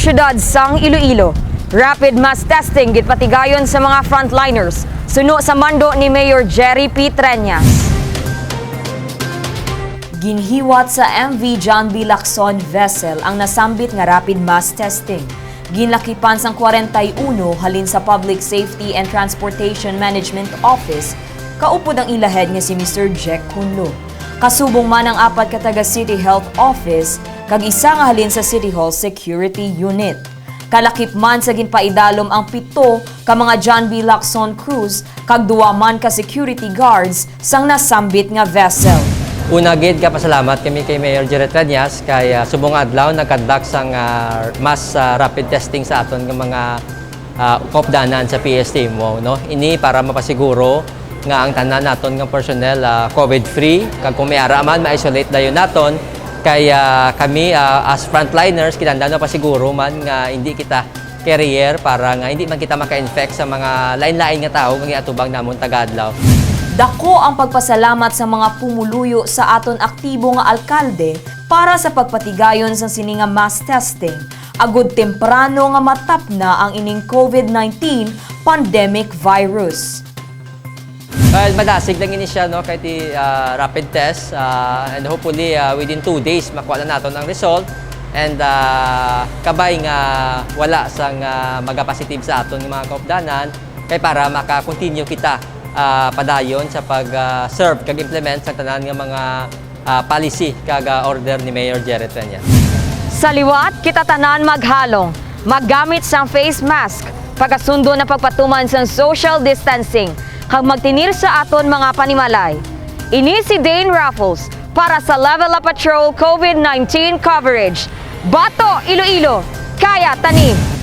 syudad sang Iloilo. Rapid mass testing gitpatigayon sa mga frontliners. Suno sa mando ni Mayor Jerry P. Treñas. Ginhiwat sa MV John B. Lacson vessel ang nasambit nga rapid mass testing. Ginlakipan sang 41 halin sa Public Safety and Transportation Management Office, kaupod ang ilahed nga si Mr. Jack Kunlo. Kasubong man ang apat ka taga City Health Office, kag isa nga halin sa City Hall Security Unit. Kalakip man sa ginpaidalom ang 7 ka mga John B. Lacson crews, kag 2 man ka security guards sang nasambit nga vessel. Una gid ka pasalamat kami kay Mayor Jerry Treñas kay subong adlaw nagkandak sang mass rapid testing sa aton nga mga kopdanan sa PST mo, no. Ini para mapasiguro nga ang tanan naton nga personnel COVID free kag kung may ara man ma-isolate dayon naton kay kami as frontliners kinahanglan pasiguro man nga hindi kita carrier para nga hindi man kita maka-infect sa mga lain-lain nga tawo nga atubang namon taga-adlaw. Dako ang pagpasalamat sa mga pumuluyo sa aton aktibo nga alkalde para sa pagpatigayon sa sini nga mass testing. Agud temprano nga matap na ang ining COVID-19 pandemic virus. Well, madasig lang ini siya, no, kay ti rapid test and hopefully within 2 days makuha na naton ang result and kabay nga wala sang maga-positive sa aton nga mga kaupdanan kay para maka-continue kita padayon sa pag-serve kag implement sa tanan nga mga policy kag order ni Mayor Jerry Treñas. Sa liwat, kita tanan maghalong, maggamit sang face mask, pagkasundo na pagpatuman sang social distancing, kag magtinir sa aton mga panimalay. Ini si Dane Raffles para sa Level Up Patrol COVID-19 coverage. Bato, Iloilo, kaya tanim.